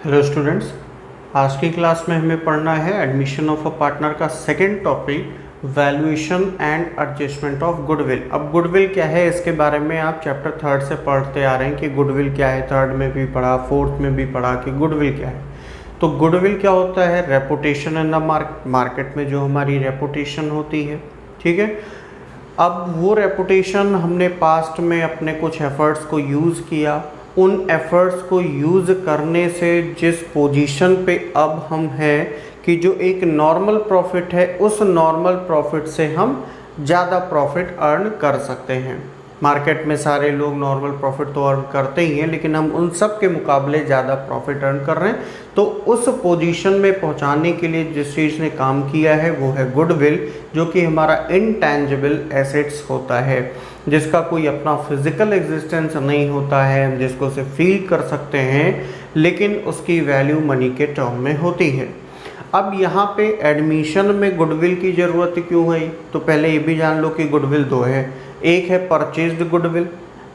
Hello students, आज की class में हमें पढ़ना है एडमिशन ऑफ अ पार्टनर का second topic valuation and adjustment of goodwill. अब गुडविल क्या है इसके बारे में आप चैप्टर थर्ड से पढ़ते आ रहे हैं कि गुडविल क्या है। थर्ड में भी पढ़ा, फोर्थ में भी पढ़ा कि गुडविल क्या है। तो गुडविल क्या होता है? रेपुटेशन इन द मार्केट में जो हमारी रेपुटेशन होती है, ठीक है। अब वो रेपुटेशन हमने पास्ट में अपने कुछ एफर्ट्स को यूज़ किया, उन एफ़र्ट्स को यूज़ करने से जिस पोजीशन पे अब हम हैं कि जो एक नॉर्मल प्रॉफिट है, उस नॉर्मल प्रॉफिट से हम ज़्यादा प्रॉफिट अर्न कर सकते हैं। मार्केट में सारे लोग नॉर्मल प्रॉफिट तो अर्न करते ही हैं, लेकिन हम उन सब के मुकाबले ज़्यादा प्रॉफिट अर्न कर रहे हैं। तो उस पोजीशन में पहुंचाने के लिए जिस चीज़ ने काम किया है वो है गुडविल, जो कि हमारा इनटैंजिबल एसेट्स होता है, जिसका कोई अपना फिजिकल एग्जिस्टेंस नहीं होता है, हम जिसको सिर्फ फील कर सकते हैं, लेकिन उसकी वैल्यू मनी के टर्म में होती है। अब यहाँ पे एडमिशन में गुडविल की ज़रूरत क्यों है? तो पहले ये भी जान लो कि गुडविल दो है। एक है परचेज्ड गुडविल,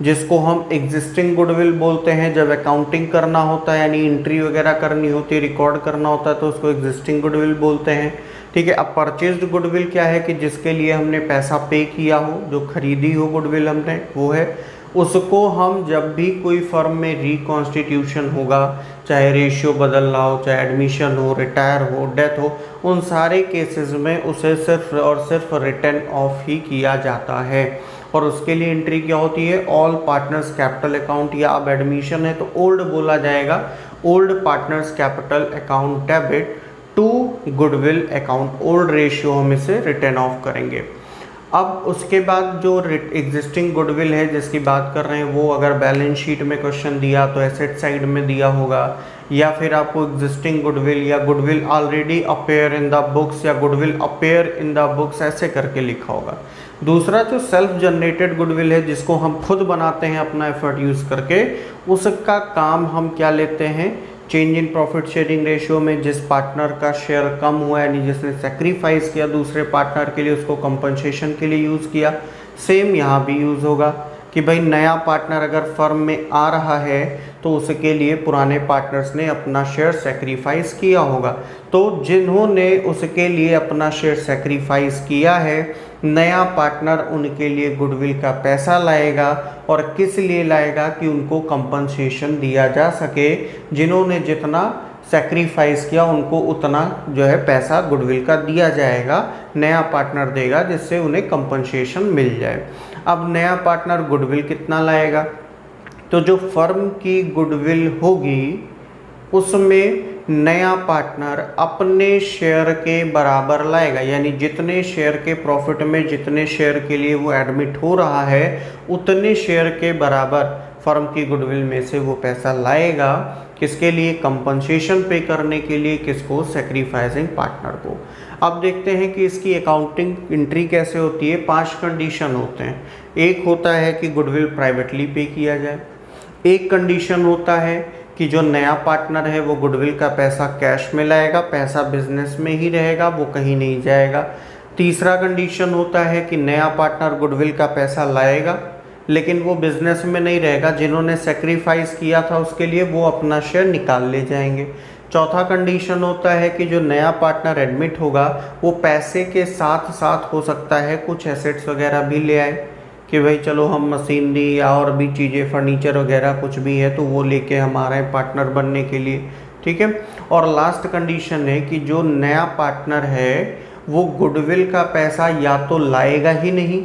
जिसको हम एग्जिस्टिंग गुडविल बोलते हैं। जब अकाउंटिंग करना होता है, यानी एंट्री वगैरह करनी होती है, रिकॉर्ड करना होता है, तो उसको एग्जिस्टिंग गुडविल बोलते हैं, ठीक है। अब परचेज्ड गुडविल क्या है कि जिसके लिए हमने पैसा पे किया हो, जो खरीदी हो गुडविल हमने, वो है। उसको हम जब भी कोई फर्म में रिकॉन्स्टिट्यूशन होगा, चाहे रेशियो बदलना हो, चाहे एडमिशन हो, रिटायर हो, डेथ हो, उन सारे केसेस में उसे सिर्फ और सिर्फ रिटर्न ऑफ ही किया जाता है। और उसके लिए एंट्री क्या होती है? ऑल पार्टनर्स कैपिटल अकाउंट, या अब एडमिशन है तो ओल्ड बोला जाएगा, old partners capital account debit to goodwill account, old ratio हम इसे रिटर्न ऑफ करेंगे। अब उसके बाद जो एग्जिस्टिंग गुडविल है जिसकी बात कर रहे हैं, वो अगर बैलेंस शीट में क्वेश्चन दिया तो एसेट साइड में दिया होगा, या फिर आपको एग्जिस्टिंग गुडविल या goodwill already appear in the books या goodwill appear in the books ऐसे करके लिखा होगा। दूसरा जो सेल्फ जनरेटेड गुडविल है, जिसको हम खुद बनाते हैं अपना एफर्ट यूज़ करके, उसका काम हम क्या लेते हैं? Change in profit sharing ratio में जिस पार्टनर का शेयर कम हुआ, यानी जिसने सेक्रीफाइस किया दूसरे पार्टनर के लिए, उसको कंपनसेशन के लिए यूज़ किया। सेम यहाँ भी यूज़ होगा कि भाई नया पार्टनर अगर फर्म में आ रहा है तो उसके लिए पुराने पार्टनर्स ने अपना शेयर सेक्रीफाइस किया होगा। तो जिन्होंने उसके लिए अपना शेयर सेक्रीफाइस किया है, नया पार्टनर उनके लिए गुडविल का पैसा लाएगा। और किस लिए लाएगा? कि उनको कंपनसेशन दिया जा सके। जिन्होंने जितना सेक्रीफाइस किया उनको उतना जो है पैसा गुडविल का दिया जाएगा, नया पार्टनर देगा, जिससे उन्हें कंपनसेशन मिल जाए। अब नया पार्टनर गुडविल कितना लाएगा? तो जो फर्म की गुडविल होगी उसमें नया पार्टनर अपने शेयर के बराबर लाएगा, यानी जितने शेयर के प्रॉफिट में जितने शेयर के लिए वो एडमिट हो रहा है, उतने शेयर के बराबर फर्म की गुडविल में से वो पैसा लाएगा। किसके लिए? कंपनसेशन पे करने के लिए। किसको? सेक्रीफाइसिंग पार्टनर को। अब देखते हैं कि इसकी अकाउंटिंग एंट्री कैसे होती है। 5 कंडीशन होते हैं। एक होता है कि गुडविल प्राइवेटली पे किया जाए। एक कंडीशन होता है कि जो नया पार्टनर है वो गुडविल का पैसा कैश में लाएगा, पैसा बिजनेस में ही रहेगा, वो कहीं नहीं जाएगा। तीसरा कंडीशन होता है कि नया पार्टनर गुडविल का पैसा लाएगा, लेकिन वो बिजनेस में नहीं रहेगा, जिन्होंने सेक्रीफाइस किया था उसके लिए वो अपना शेयर निकाल ले जाएंगे। चौथा कंडीशन होता है कि जो नया पार्टनर एडमिट होगा वो पैसे के साथ साथ हो सकता है कुछ एसेट्स वगैरह भी ले आए, कि भाई चलो हम मशीनरी या और भी चीज़ें, फर्नीचर वगैरह कुछ भी है तो वो लेके हम आ रहे हैं पार्टनर बनने के लिए, ठीक है। और लास्ट कंडीशन है कि जो नया पार्टनर है वो गुडविल का पैसा या तो लाएगा ही नहीं,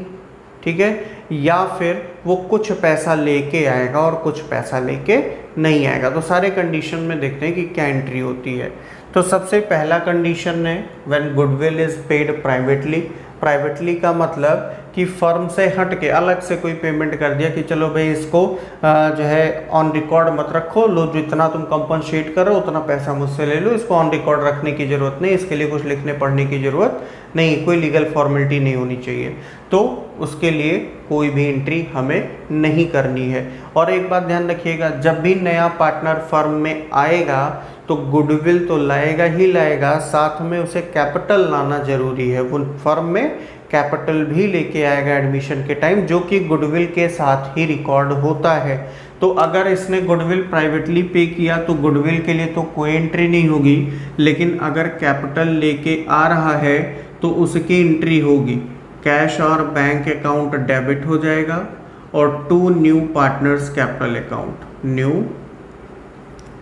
ठीक है, या फिर वो कुछ पैसा लेके आएगा और कुछ पैसा लेके नहीं आएगा। तो सारे कंडीशन में देखते हैं कि क्या एंट्री होती है। तो सबसे पहला कंडीशन है when goodwill is paid privately. Privately का मतलब कि फर्म से हट के अलग से कोई पेमेंट कर दिया कि चलो भाई इसको जो है ऑन रिकॉर्ड मत रखो, लो जितना तुम कंपनसेट करो उतना पैसा मुझसे ले लो, इसको ऑन रिकॉर्ड रखने की ज़रूरत नहीं, इसके लिए कुछ लिखने पढ़ने की ज़रूरत नहीं, कोई लीगल फॉर्मेलिटी नहीं होनी चाहिए, तो उसके लिए कोई भी एंट्री हमें नहीं करनी है। और एक बात ध्यान रखिएगा, जब भी नया पार्टनर फर्म में आएगा तो गुडविल तो लाएगा ही लाएगा, साथ में उसे कैपिटल लाना जरूरी है। वो फर्म में कैपिटल भी लेके आएगा एडमिशन के टाइम, जो कि गुडविल के साथ ही रिकॉर्ड होता है। तो अगर इसने गुडविल प्राइवेटली पे किया तो गुडविल के लिए तो कोई एंट्री नहीं होगी, लेकिन अगर कैपिटल लेके आ रहा है तो उसकी एंट्री होगी। कैश और बैंक अकाउंट डेबिट हो जाएगा और to new partners capital account, new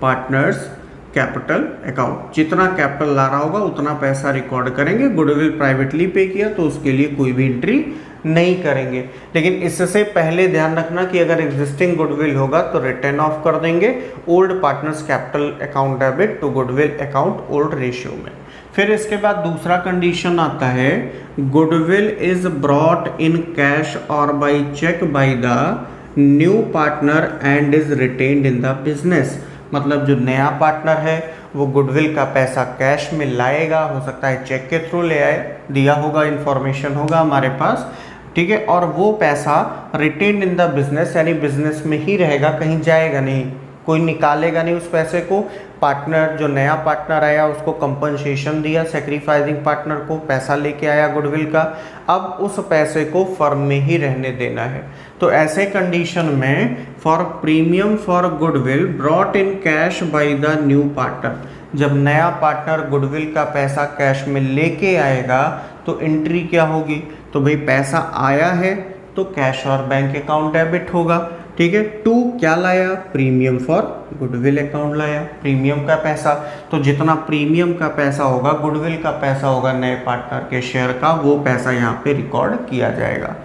partners capital account, जितना कैपिटल ला रहा होगा उतना पैसा रिकॉर्ड करेंगे। गुडविल प्राइवेटली पे किया तो उसके लिए कोई भी एंट्री नहीं करेंगे। लेकिन इससे पहले ध्यान रखना कि अगर एग्जिस्टिंग गुडविल होगा तो रिटर्न ऑफ कर देंगे old partners capital account debit to goodwill account old ratio में। फिर इसके बाद दूसरा कंडीशन आता है, goodwill is brought in cash और by cheque by the new partner and is retained in the business. मतलब जो नया पार्टनर है वो गुडविल का पैसा कैश में लाएगा, हो सकता है चेक के थ्रू ले आए, दिया होगा, इन्फॉर्मेशन होगा हमारे पास, ठीक है, और वो पैसा रिटेन्ड इन द बिजनेस यानी बिजनेस में ही रहेगा, कहीं जाएगा नहीं, कोई निकालेगा नहीं उस पैसे को। पार्टनर जो नया पार्टनर आया उसको कंपनसेशन दिया, सेक्रीफाइसिंग पार्टनर को पैसा लेके आया गुडविल का, अब उस पैसे को फर्म में ही रहने देना है। तो ऐसे कंडीशन में for premium for goodwill brought in cash bye the new partner, जब नया पार्टनर गुडविल का पैसा कैश में लेके आएगा तो एंट्री क्या होगी, तो भाई पैसा आया है तो कैश और बैंक अकाउंट डेबिट होगा, ठीक है। टू क्या लाया, प्रीमियम फॉर गुडविल अकाउंट लाया, प्रीमियम का पैसा, तो जितना प्रीमियम का पैसा होगा, गुडविल का पैसा होगा नए पार्टनर के शेयर का, वो पैसा यहाँ पे रिकॉर्ड किया जाएगा।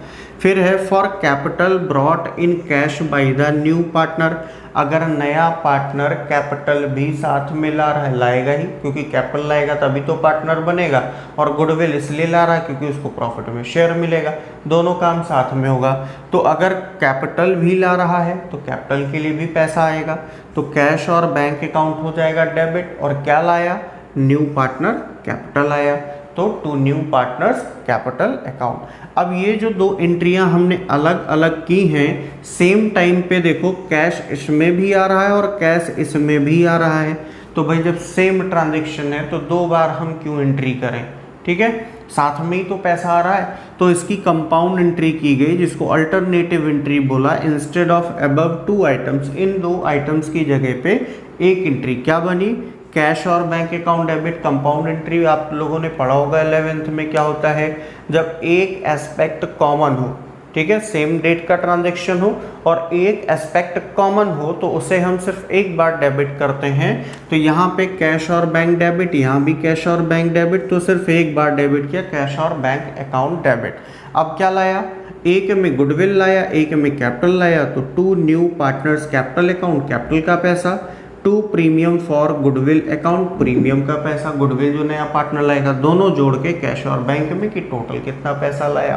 फिर है for capital brought in cash bye the new partner, अगर नया पार्टनर कैपिटल भी साथ में ला रहा है, लाएगा ही, क्योंकि कैपिटल लाएगा तभी तो पार्टनर बनेगा, और गुडविल इसलिए ला रहा है क्योंकि उसको प्रॉफिट में शेयर मिलेगा, दोनों काम साथ में होगा। तो अगर कैपिटल भी ला रहा है तो कैपिटल के लिए भी पैसा आएगा, तो कैश और बैंक अकाउंट हो जाएगा डेबिट, और क्या लाया, न्यू पार्टनर कैपिटल आया, तो to new partners capital account. अब ये जो दो एंट्रियां हमने अलग अलग की हैं, सेम टाइम पे देखो कैश इसमें भी आ रहा है और कैश इसमें भी आ रहा है, तो भाई जब सेम ट्रांजैक्शन है तो दो बार हम क्यों एंट्री करें, ठीक है, साथ में ही तो पैसा आ रहा है, तो इसकी कंपाउंड एंट्री की गई, जिसको अल्टरनेटिव एंट्री बोला। Instead of above two items, इन दो आइटम्स की जगह पे एक एंट्री क्या बनी, कैश और bank account debit. Compound entry आप लोगों ने पढ़ा होगा 11th में, क्या होता है, जब एक एस्पेक्ट कॉमन हो, ठीक है, सेम डेट का ट्रांजैक्शन हो और एक एस्पेक्ट कॉमन हो तो उसे हम सिर्फ एक बार डेबिट करते हैं। तो यहाँ पे कैश और बैंक डेबिट, यहाँ भी कैश और बैंक डेबिट, तो सिर्फ एक बार डेबिट किया, कैश और बैंक अकाउंट डेबिट। अब क्या लाया, एक में गुडविल लाया, एक में कैपिटल लाया, तो to new partners capital account, capital का पैसा, to premium for goodwill account, premium का पैसा, गुडविल जो नया पार्टनर लाएगा, दोनों जोड़ के कैश और बैंक में कि टोटल कितना पैसा लाया।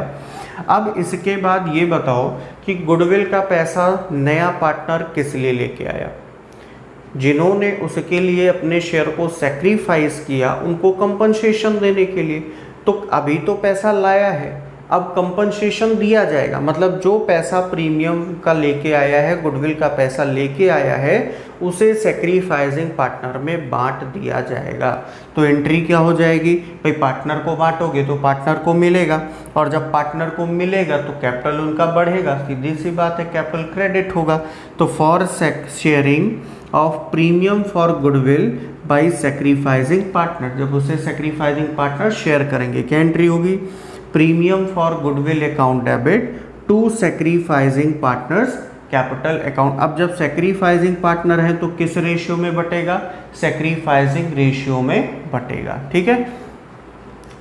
अब इसके बाद ये बताओ कि गुडविल का पैसा नया पार्टनर किस लिए लेके आया, जिन्होंने उसके लिए अपने शेयर को सेक्रीफाइस किया उनको कंपनसेशन देने के लिए, तो अभी तो पैसा लाया है, अब कंपनसेशन दिया जाएगा, मतलब जो पैसा प्रीमियम का लेके आया है, गुडविल का पैसा लेके आया है, उसे सेक्रीफाइसिंग पार्टनर में बांट दिया जाएगा। तो एंट्री क्या हो जाएगी, भाई पार्टनर को बांटोगे तो पार्टनर को मिलेगा, और जब पार्टनर को मिलेगा तो कैपिटल उनका बढ़ेगा, सीधी सी बात है, कैपिटल क्रेडिट होगा। तो for sharing of premium for goodwill by sacrificing partner, जब उसे सेक्रीफाइसिंग पार्टनर शेयर करेंगे, क्या एंट्री होगी, premium for goodwill account debit to sacrificing partners capital account. अब जब सेक्रीफाइसिंग पार्टनर है तो किस रेशियो में बटेगा, सेक्रीफाइसिंग रेशियो में बटेगा, ठीक है।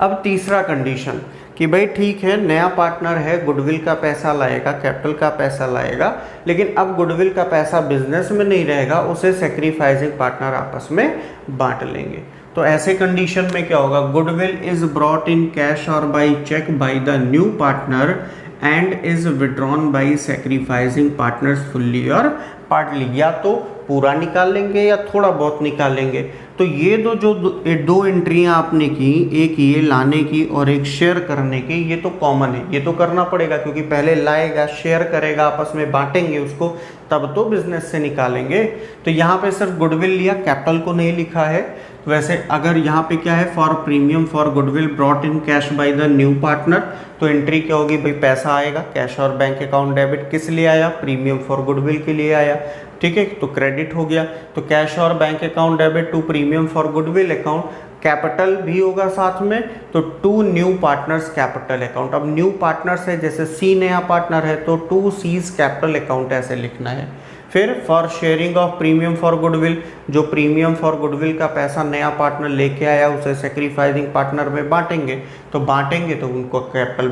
अब तीसरा कंडीशन कि भाई ठीक है, नया पार्टनर है, गुडविल का पैसा लाएगा, कैपिटल का पैसा लाएगा, लेकिन अब गुडविल का पैसा बिजनेस में नहीं रहेगा, उसे सेक्रीफाइसिंग पार्टनर आपस में बांट लेंगे। तो ऐसे कंडीशन में क्या होगा, goodwill is brought in cash और by cheque by the new partner and is withdrawn by sacrificing partners fully और पार्टली, या तो पूरा निकाल लेंगे या थोड़ा बहुत निकालेंगे। तो ये दो एंट्रियां आपने की, एक ये लाने की और एक शेयर करने की, ये तो कॉमन है, ये तो करना पड़ेगा क्योंकि पहले लाएगा, शेयर करेगा, आपस में बांटेंगे उसको, तब तो बिजनेस से निकालेंगे। तो यहाँ पे सिर्फ गुडविल लिया, कैपिटल को नहीं लिखा है। वैसे अगर यहाँ पे क्या है, for premium for goodwill brought in cash bye the new partner, तो एंट्री क्या होगी भाई, पैसा आएगा, कैश और बैंक अकाउंट डेबिट किस लिए आया, प्रीमियम फॉर गुडविल के लिए आया, ठीक है, तो क्रेडिट हो गया। तो कैश और bank account debit to premium for goodwill account, capital भी होगा साथ में, तो to new partners capital account. अब न्यू पार्टनर्स है, जैसे सी नया पार्टनर है तो टू सीज कैपिटल अकाउंट ऐसे लिखना है। फिर for sharing of premium for goodwill, जो प्रीमियम फॉर गुडविल का पैसा नया पार्टनर लेके आया उसे सेक्रीफाइसिंग पार्टनर में बांटेंगे, तो बांटेंगे तो उनको कैपिटल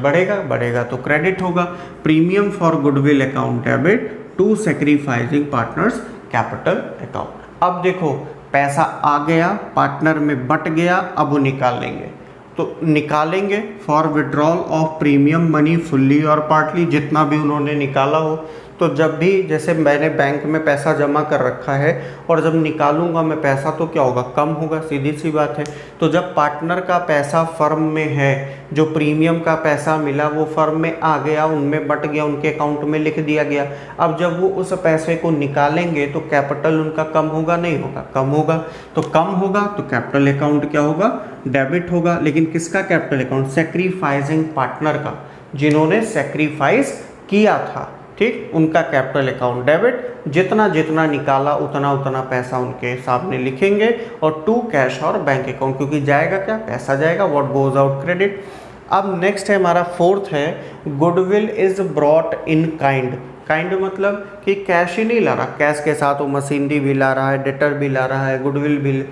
बढ़ेगा तो क्रेडिट होगा। Premium for goodwill account debit to sacrificing partners capital account. अब देखो पैसा आ गया, पार्टनर में बट गया, अब वो निकालेंगे, तो निकालेंगे for withdrawal of premium money fully और पार्टली, जितना भी उन्होंने निकाला हो। तो जब भी, जैसे मैंने बैंक में पैसा जमा कर रखा है और जब निकालूंगा मैं पैसा तो क्या होगा, कम होगा, सीधी सी बात है। तो जब पार्टनर का पैसा फर्म में है, जो प्रीमियम का पैसा मिला वो फर्म में आ गया, उनमें बट गया, उनके अकाउंट में लिख दिया गया। अब जब वो उस पैसे को निकालेंगे तो कैपिटल उनका कम होगा, नहीं होगा, कम होगा। तो कम होगा तो कैपिटल अकाउंट क्या होगा, डेबिट होगा। लेकिन किसका कैपिटल अकाउंट, सेक्रीफाइसिंग पार्टनर का, जिन्होंने सेक्रीफाइस किया था, ठीक, उनका कैपिटल अकाउंट डेबिट। जितना जितना निकाला उतना उतना पैसा उनके सामने लिखेंगे। और टू कैश और बैंक अकाउंट, क्योंकि जाएगा क्या, पैसा जाएगा, व्हाट गोज आउट क्रेडिट। अब नेक्स्ट है हमारा फोर्थ है, goodwill is brought in kind. Kind मतलब कि कैश ही नहीं ला रहा, कैश के साथ वो मशीनरी भी ला रहा है, डेटर भी ला रहा है, गुडविल भी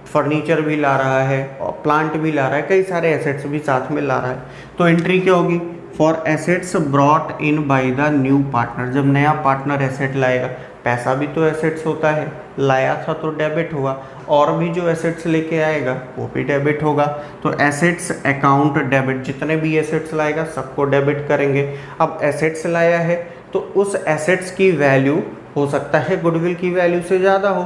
फर्नीचर भी ला रहा है, और प्लांट भी ला रहा है, कई सारे एसेट्स भी साथ में ला रहा है। तो एंट्री क्या होगी, for assets brought in by the new partner. जब नया पार्टनर एसेट लाएगा, पैसा भी तो एसेट्स होता है, लाया था तो डेबिट हुआ, और भी जो एसेट्स लेके आएगा वो भी डेबिट होगा। तो एसेट्स अकाउंट डेबिट, जितने भी एसेट्स लाएगा सबको डेबिट करेंगे। अब एसेट्स लाया है तो उस एसेट्स की वैल्यू हो सकता है गुडविल की वैल्यू से ज़्यादा हो,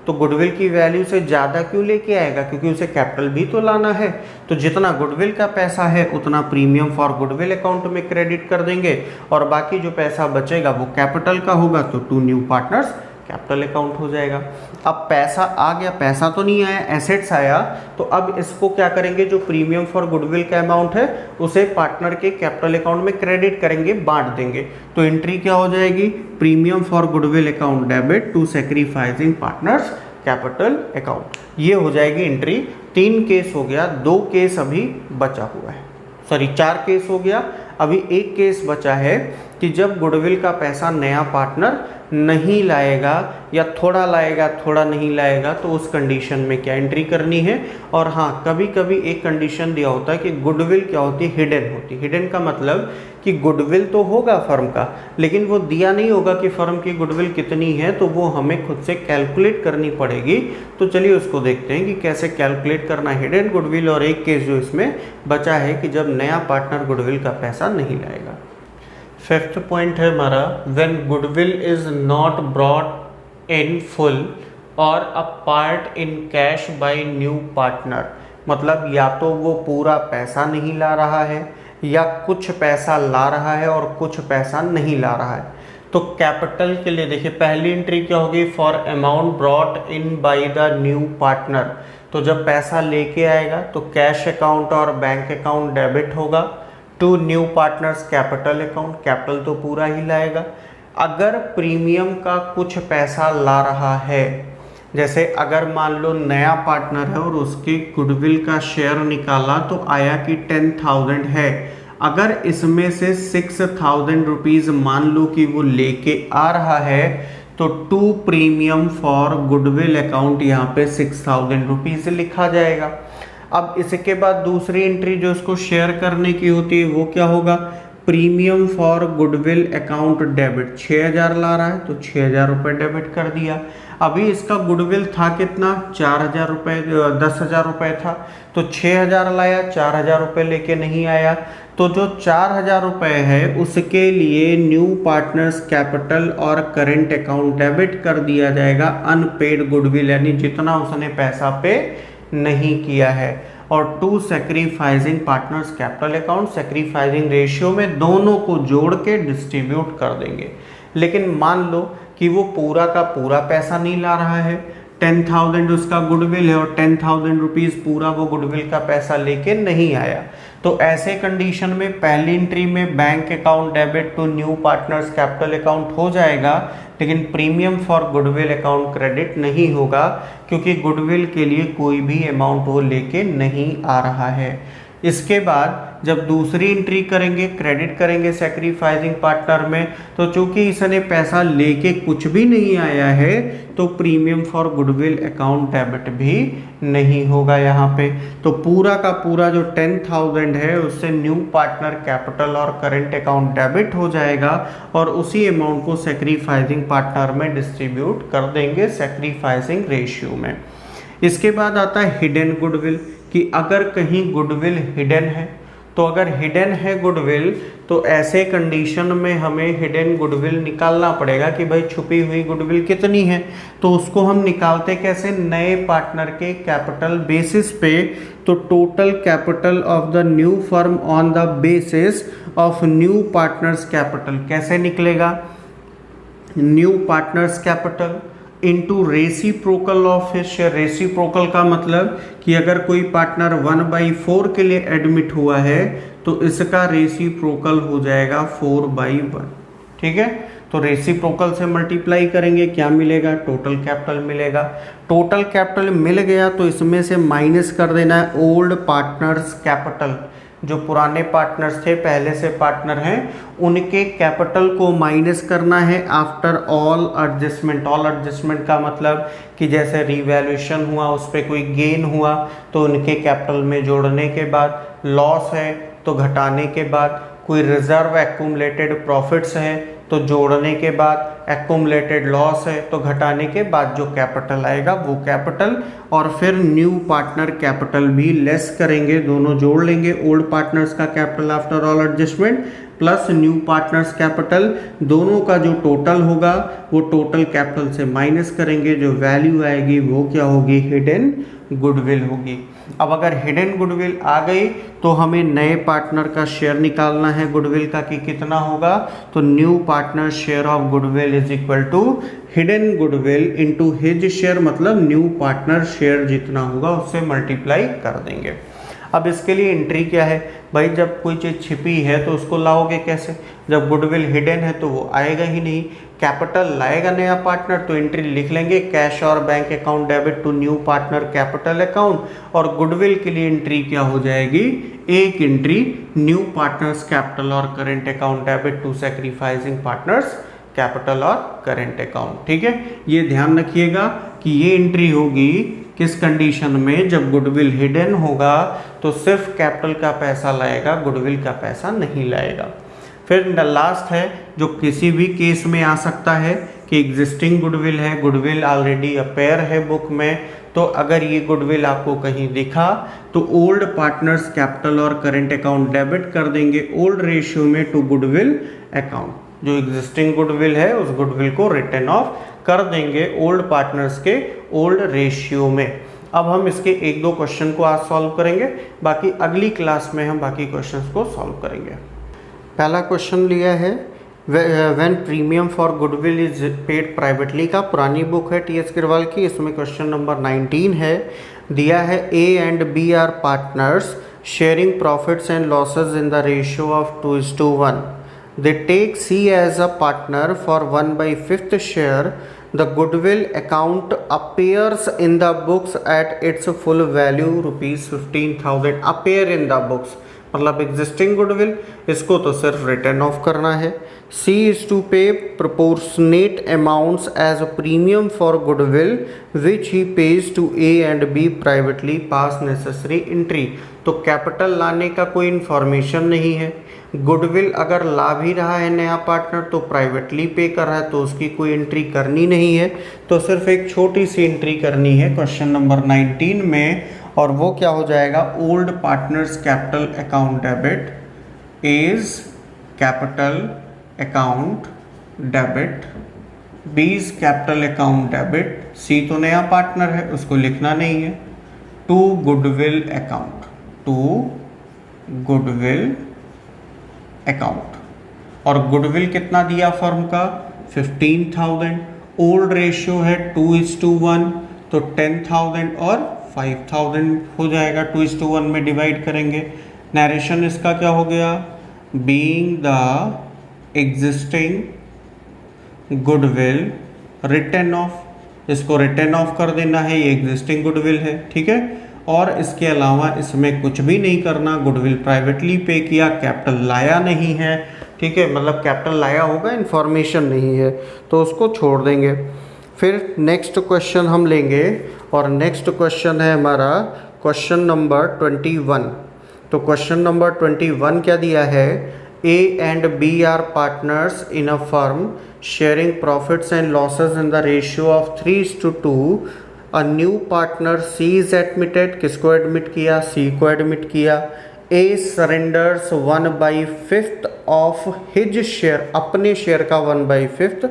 तो गुडविल की वैल्यू से ज़्यादा क्यों लेके आएगा, क्योंकि उसे कैपिटल भी तो लाना है। तो जितना गुडविल का पैसा है उतना प्रीमियम फॉर गुडविल अकाउंट में क्रेडिट कर देंगे, और बाकी जो पैसा बचेगा वो कैपिटल का होगा, तो to new partners capital account हो जाएगा। अब पैसा आ गया, पैसा तो नहीं आया, एसेट्स आया, तो अब इसको क्या करेंगे, जो प्रीमियम फॉर गुडविल का अमाउंट है उसे पार्टनर के कैपिटल अकाउंट में क्रेडिट करेंगे, बांट देंगे। तो एंट्री क्या हो जाएगी, premium for goodwill account debit to sacrificing partners capital account. ये हो जाएगी एंट्री। 3 केस हो गया, 2 केस अभी बचा हुआ है, 4 केस हो गया, अभी एक केस बचा है कि जब गुडविल का पैसा नया पार्टनर नहीं लाएगा या थोड़ा लाएगा थोड़ा नहीं लाएगा, तो उस कंडीशन में क्या एंट्री करनी है। और हाँ, कभी कभी एक कंडीशन दिया होता है कि गुडविल क्या होती है, हिडन होती है। हिडन का मतलब कि गुडविल तो होगा फर्म का, लेकिन वो दिया नहीं होगा कि फर्म की गुडविल कितनी है, तो वो हमें खुद से कैलकुलेट करनी पड़ेगी। तो चलिए उसको देखते हैं कि कैसे कैलकुलेट करना है हिडन गुडविल। और एक केस जो इसमें बचा है कि जब नया पार्टनर गुडविल का पैसा नहीं लाएगा। 5th पॉइंट है हमारा, when goodwill is not brought in full और a part in cash by new partner. मतलब या तो वो पूरा पैसा नहीं ला रहा है या कुछ पैसा ला रहा है और कुछ पैसा नहीं ला रहा है। तो कैपिटल के लिए देखिए, पहली एंट्री क्या होगी, for amount brought in by the new partner. तो जब पैसा लेके आएगा तो कैश अकाउंट और बैंक अकाउंट डेबिट होगा, to new partners capital account, capital तो पूरा ही लाएगा। अगर प्रीमियम का कुछ पैसा ला रहा है, जैसे अगर मान लो नया पार्टनर है और उसके गुडविल का शेयर निकाला तो आया कि 10,000 है, अगर इसमें से 6,000 रुपीज़ मान लो कि वो लेके आ रहा है, तो to premium for goodwill account यहाँ पे 6,000 रुपीज़ लिखा जाएगा। अब इसके बाद दूसरी एंट्री जो इसको शेयर करने की होती है वो क्या होगा, premium for goodwill account debit. 6,000 ला रहा है तो 6,000 रुपये डेबिट कर दिया। अभी इसका गुडविल था कितना, 4,000 रुपये, 10,000 रुपये था, तो 6,000 लाया, 4,000 रुपये लेके नहीं आया। तो जो 4,000 रुपये है उसके लिए न्यू पार्टनर्स कैपिटल और करेंट अकाउंट डेबिट कर दिया जाएगा अनपेड गुडविल, यानी जितना उसने पैसा पे नहीं किया है। और to sacrificing partners capital account, sacrificing ratio में दोनों को जोड़ के डिस्ट्रीब्यूट कर देंगे। लेकिन मान लो कि वो पूरा का पूरा पैसा नहीं ला रहा है, 10,000 उसका गुडविल है और 10,000 रुपीज़ पूरा वो गुडविल का पैसा लेके नहीं आया, तो ऐसे कंडीशन में पहली एंट्री में bank account debit to new partners capital account हो जाएगा, लेकिन premium for goodwill account credit नहीं होगा, क्योंकि गुडविल के लिए कोई भी अमाउंट वो लेके नहीं आ रहा है। इसके बाद जब दूसरी एंट्री करेंगे, क्रेडिट करेंगे सैक्रिफाइसिंग पार्टनर में, तो चूंकि इसने पैसा लेके कुछ भी नहीं आया है, तो premium for goodwill account debit भी नहीं होगा यहाँ पे। तो पूरा का पूरा जो 10,000 है उससे न्यू पार्टनर कैपिटल और करेंट अकाउंट डेबिट हो जाएगा और उसी अमाउंट को सैक्रिफाइसिंग पार्टनर में डिस्ट्रीब्यूट कर देंगे सैक्रिफाइसिंग रेशियो में। इसके बाद आता है हिडन गुडविल, कि अगर कहीं गुडविल हिडन है, तो अगर हिडन है गुडविल तो ऐसे कंडीशन में हमें हिडन गुडविल निकालना पड़ेगा कि भाई छुपी हुई गुडविल कितनी है। तो उसको हम निकालते कैसे, नए पार्टनर के कैपिटल बेसिस पे। तो total capital of the new firm on the basis of new partners capital कैसे निकलेगा, new partners capital into reciprocal of his share. Reciprocal का मतलब कि अगर कोई पार्टनर 1/4 के लिए एडमिट हुआ है तो इसका रेसिप्रोकल हो जाएगा 4/1। ठीक है, तो रेसिप्रोकल से मल्टीप्लाई करेंगे, क्या मिलेगा, टोटल कैपिटल मिलेगा। टोटल कैपिटल मिल गया तो इसमें से माइनस कर देना है ओल्ड पार्टनर्स कैपिटल। जो पुराने पार्टनर्स थे, पहले से पार्टनर हैं, उनके कैपिटल को माइनस करना है after all adjustment. All adjustment का मतलब कि जैसे रिवैल्यूएशन हुआ, उस पर कोई गेन हुआ तो उनके कैपिटल में जोड़ने के बाद, लॉस है तो घटाने के बाद, कोई रिजर्व एक्यूमुलेटेड प्रॉफिट्स है तो जोड़ने के बाद, एक्यूमुलेटेड लॉस है तो घटाने के बाद जो कैपिटल आएगा वो कैपिटल, और फिर न्यू पार्टनर कैपिटल भी लेस करेंगे, दोनों जोड़ लेंगे। ओल्ड पार्टनर्स का capital after all adjustment plus new partners capital, दोनों का जो टोटल होगा वो टोटल कैपिटल से माइनस करेंगे, जो वैल्यू आएगी वो क्या होगी, हिडन गुडविल होगी। अब अगर हिडन गुडविल आ गई तो हमें नए पार्टनर का शेयर निकालना है गुडविल का कि कितना होगा, तो new partner share of goodwill is equal to hidden goodwill into his share, मतलब न्यू पार्टनर शेयर जितना होगा उससे मल्टीप्लाई कर देंगे। अब इसके लिए एंट्री क्या है भाई, जब कोई चीज़ छिपी है तो उसको लाओगे कैसे, जब गुडविल हिडन है तो वो आएगा ही नहीं। कैपिटल लाएगा नया पार्टनर तो एंट्री लिख लेंगे कैश और bank account debit to new partner capital account, और गुडविल के लिए एंट्री क्या हो जाएगी, एक एंट्री न्यू पार्टनर्स कैपिटल और current account debit to sacrificing partners capital और करेंट अकाउंट। ठीक है, ये ध्यान रखिएगा कि ये एंट्री होगी किस कंडीशन में, जब गुडविल हिडन होगा तो सिर्फ कैपिटल का पैसा लाएगा, गुडविल का पैसा नहीं लाएगा। फिर लास्ट है जो किसी भी केस में आ सकता है कि एग्जिस्टिंग गुडविल है, गुडविल ऑलरेडी अपेयर है बुक में, तो अगर ये गुडविल आपको कहीं दिखा तो ओल्ड पार्टनर्स कैपिटल और करेंट अकाउंट डेबिट कर देंगे ओल्ड रेशियो में टू गुडविल अकाउंट। जो एग्जिस्टिंग गुडविल है उस गुडविल को रिटर्न ऑफ कर देंगे ओल्ड पार्टनर्स के ओल्ड रेशियो में। अब हम इसके एक दो क्वेश्चन को आज सॉल्व करेंगे, बाकी अगली क्लास में हम बाकी क्वेश्चंस को सॉल्व करेंगे। पहला क्वेश्चन लिया है when premium for goodwill is paid privately का, पुरानी बुक है टी एस गिरवाल की, इसमें क्वेश्चन नंबर 19 है। दिया है A and B are partners sharing profits and losses in the ratio of 2:1. They take C as a partner for 1/5 share. The goodwill account appears in the books at its full value ₹15,000. Appear in the books मतलब existing goodwill, इसको तो सिर्फ return of करना है। C is to pay proportionate amounts as a premium for goodwill which he pays to A and B privately. Pass necessary entry। तो capital लाने का कोई इन्फॉर्मेशन नहीं है, गुडविल अगर ला भी रहा है नया पार्टनर तो प्राइवेटली पे कर रहा है, तो उसकी कोई एंट्री करनी नहीं है, तो सिर्फ एक छोटी सी एंट्री करनी है क्वेश्चन नंबर 19 में, और वो क्या हो जाएगा, old partners capital account debit is capital account debit, B is capital account debit, C तो नया पार्टनर है उसको लिखना नहीं है, to goodwill account, to goodwill account. और गुडविल कितना दिया फर्म का 15,000, ओल्ड रेशियो है 2:1, तो 10,000 और 5,000 हो जाएगा, 2:1 में डिवाइड करेंगे। नरेशन इसका क्या हो गया, being the existing goodwill return of, इसको रिटर्न ऑफ कर देना है, ये एग्जिस्टिंग गुडविल है, ठीक है। और इसके अलावा इसमें कुछ भी नहीं करना, गुडविल प्राइवेटली पे किया, कैपिटल लाया नहीं है, ठीक है, मतलब कैपिटल लाया होगा इन्फॉर्मेशन नहीं है, तो उसको छोड़ देंगे। फिर नेक्स्ट क्वेश्चन हम लेंगे, और नेक्स्ट क्वेश्चन है हमारा क्वेश्चन नंबर 21। तो क्वेश्चन नंबर 21 क्या दिया है, A and B are partners in a firm sharing profits and losses in the ratio of 3:2. A new partner C is admitted, किसको एडमिट किया, C को एडमिट किया। A surrenders 1/5 of his share, अपने share का 1/5,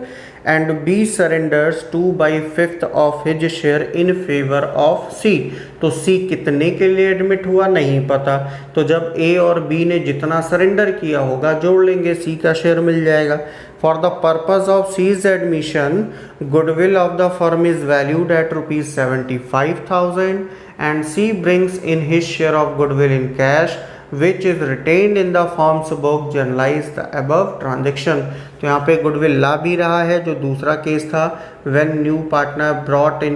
and B surrenders 2/5 of his share in favor of C। तो C कितने के लिए एडमिट हुआ नहीं पता, तो जब A और B ने जितना सरेंडर किया होगा जोड़ लेंगे, C का शेयर मिल जाएगा। For the purpose of C's admission, goodwill of the firm is valued at rupees 75,000 and C brings in his share of goodwill in cash which is retained in the firm's book, journalize the above transaction। तो यहाँ पे goodwill ला भी रहा है, जो दूसरा case था when new partner brought in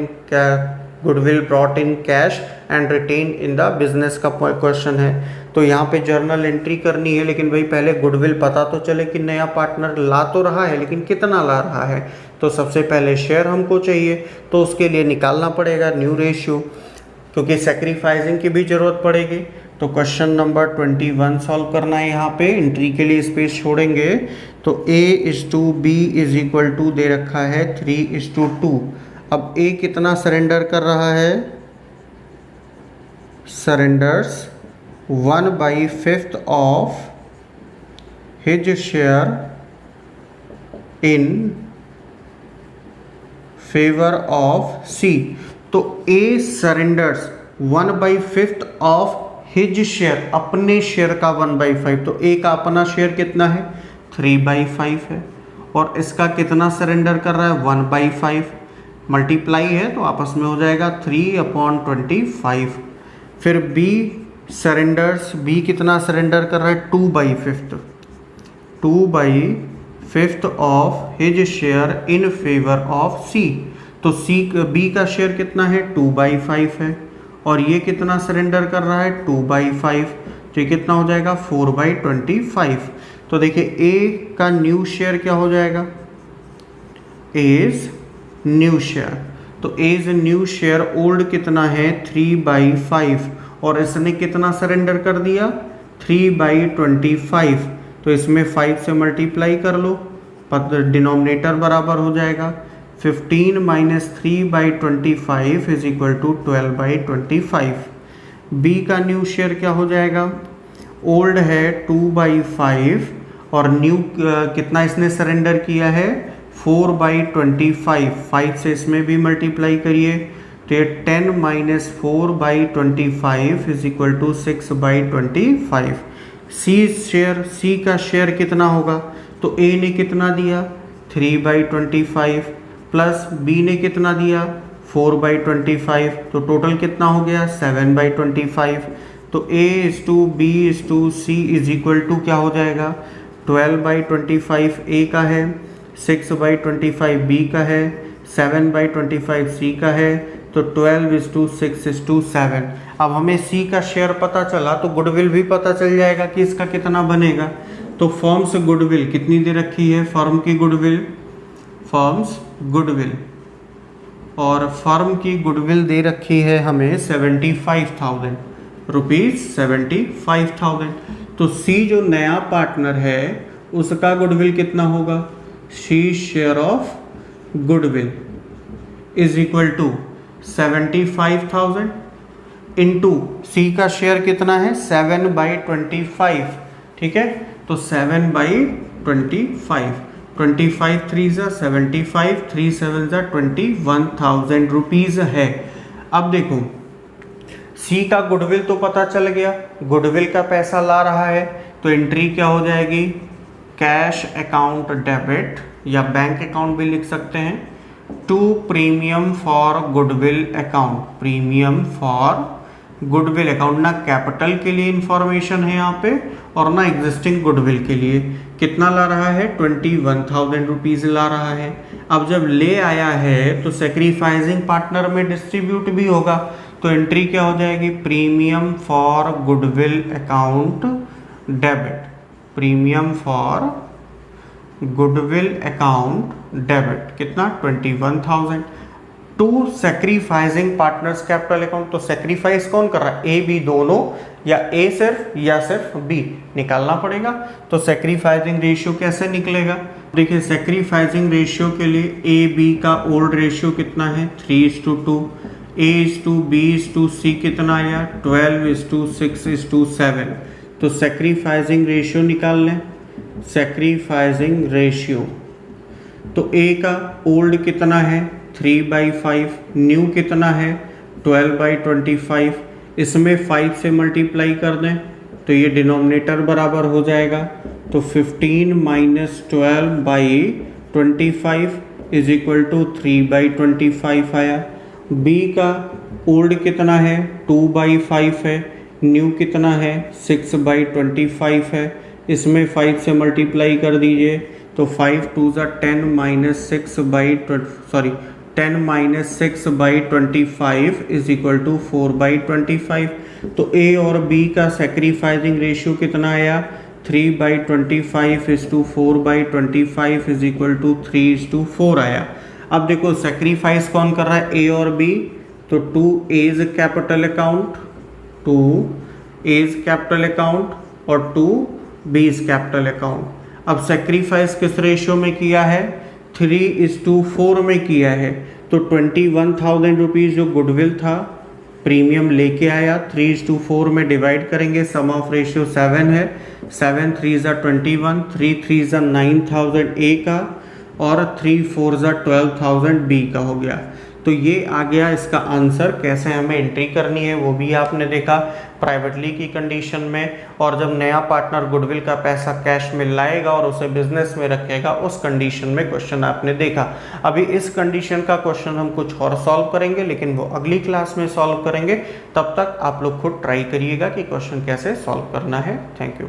goodwill brought in cash and retained in the business का क्वेश्चन है। तो यहाँ पे जर्नल एंट्री करनी है, लेकिन भाई पहले गुडविल पता तो चले कि नया पार्टनर ला तो रहा है, लेकिन कितना ला रहा है। तो सबसे पहले शेयर हमको चाहिए, तो उसके लिए निकालना पड़ेगा न्यू रेशियो, क्योंकि सेक्रीफाइसिंग की भी ज़रूरत पड़ेगी। तो क्वेश्चन नंबर 21 सॉल्व करना है, यहाँ पे एंट्री के लिए स्पेस छोड़ेंगे। तो A/B दे रखा है 3:2। अब A कितना सरेंडर कर रहा है, surrenders 1/5 of his share in favor of C। तो A surrenders 1/5 of his share, अपने शेयर का 1/5, तो A का अपना शेयर कितना है 3/5 है, और इसका कितना सरेंडर कर रहा है 1/5, मल्टीप्लाई है तो आपस में हो जाएगा 3/25। फिर B सरेंडर्स, B कितना सरेंडर कर रहा है 2/5 of his share in favour of C। तो B का शेयर कितना है 2/5 है, और ये कितना सरेंडर कर रहा है 2/5, तो ये कितना हो जाएगा 4/25। तो देखिए A का न्यू शेयर क्या हो जाएगा, एज न्यू शेयर, तो एज न्यू शेयर ओल्ड कितना है 3/5, और इसने कितना सरेंडर कर दिया 3/25, तो इसमें 5 से मल्टीप्लाई कर लो, डिनोमिनेटर बराबर हो जाएगा 15 - 3/25 = 12/25। बी का न्यू शेयर क्या हो जाएगा, ओल्ड है 2/5 और न्यू कितना इसने सरेंडर किया है 4/25, 5 से इसमें भी मल्टीप्लाई करिए, तो ये 10 - 4/25 = 6/25। सी का शेयर कितना होगा, तो ए ने कितना दिया 3/25 प्लस बी ने कितना दिया 4/25, तो टोटल कितना हो गया 7/25। तो A/B/C = क्या हो जाएगा 12/25 ए का है, 6/25 बी का है, 7/25 सी का है, तो 12:6:7। अब हमें सी का शेयर पता चला तो गुडविल भी पता चल जाएगा कि इसका कितना बनेगा। तो फर्म्स गुडविल कितनी दे रखी है, फर्म की गुडविल, फर्म्स गुडविल, और फर्म की गुडविल दे रखी है हमें 75,000 रुपीज़, 75,000। तो सी जो नया पार्टनर है उसका गुडविल कितना होगा, C share of goodwill is equal to 75,000 into C का शेयर कितना है 7/25, ठीक है। तो 7/25, 25 3 75, 3 7 21,000 रुपीज है। अब देखो सी का गुडविल तो पता चल गया, गुडविल का पैसा ला रहा है, तो एंट्री क्या हो जाएगी, कैश अकाउंट डेबिट या बैंक अकाउंट भी लिख सकते हैं, to premium for goodwill account, premium for goodwill account. ना कैपिटल के लिए इंफॉर्मेशन है यहाँ पे और ना एग्जिस्टिंग गुडविल के लिए। कितना ला रहा है, 21,000 रुपीज ला रहा है। अब जब ले आया है तो सेक्रीफाइसिंग पार्टनर में डिस्ट्रीब्यूट भी होगा, तो एंट्री क्या हो जाएगी, premium for goodwill account debit, premium for goodwill account debit कितना 21,000 to sacrificing partners capital account. तो सेक्रीफाइस कौन कर रहा है, ए बी दोनों, या ए सिर्फ या सिर्फ बी, निकालना पड़ेगा। तो सेक्रीफाइसिंग रेशियो कैसे निकलेगा, देखिए सेक्रीफाइसिंग रेशियो के लिए ए बी का ओल्ड रेशियो कितना है 3:2, A/B/C कितना आया 12:6:7। तो सेक्रीफाइसिंग रेशियो निकाल लें, सेक्रीफाइसिंग रेशियो, तो A का ओल्ड कितना है 3/5, न्यू कितना है 12/25, इसमें 5 से मल्टीप्लाई कर दें तो ये डिनोमिनेटर बराबर हो जाएगा, तो 15 - 12/25 इज इक्वल टू 3/25 आया। B का ओल्ड कितना है 2/5 है, न्यू कितना है 6/25 है, इसमें 5 से मल्टीप्लाई कर दीजिए तो 5 2 10 6/25 इज इक्वल टू 4/25। तो A और B का सेक्रीफाइसिंग रेशियो कितना आया 3/25:4/25 इज इक्वल टू 3:4 आया। अब देखो सेक्रीफाइस कौन कर रहा है, A और B, तो 2 A's capital account, 2 A's capital account और 2 B's कैपिटल अकाउंट। अब सेक्रीफाइस किस रेशियो में किया है 3:4 में किया है, तो 21,000 रुपीज़ जो गुडविल था प्रीमियम लेके आया 3:4 में डिवाइड करेंगे, सम ऑफ रेशियो 7 है, 7 3 21, 3 3 9,000 A का और 3 4 12,000 B का हो गया। तो ये आ गया इसका आंसर। कैसे हमें एंट्री करनी है वो भी आपने देखा प्राइवेटली की कंडीशन में, और जब नया पार्टनर गुडविल का पैसा कैश में लाएगा और उसे बिजनेस में रखेगा उस कंडीशन में क्वेश्चन आपने देखा। अभी इस कंडीशन का क्वेश्चन हम कुछ और सॉल्व करेंगे, लेकिन वो अगली क्लास में सॉल्व करेंगे। तब तक आप लोग खुद ट्राई करिएगा कि क्वेश्चन कैसे सॉल्व करना है। Thank you.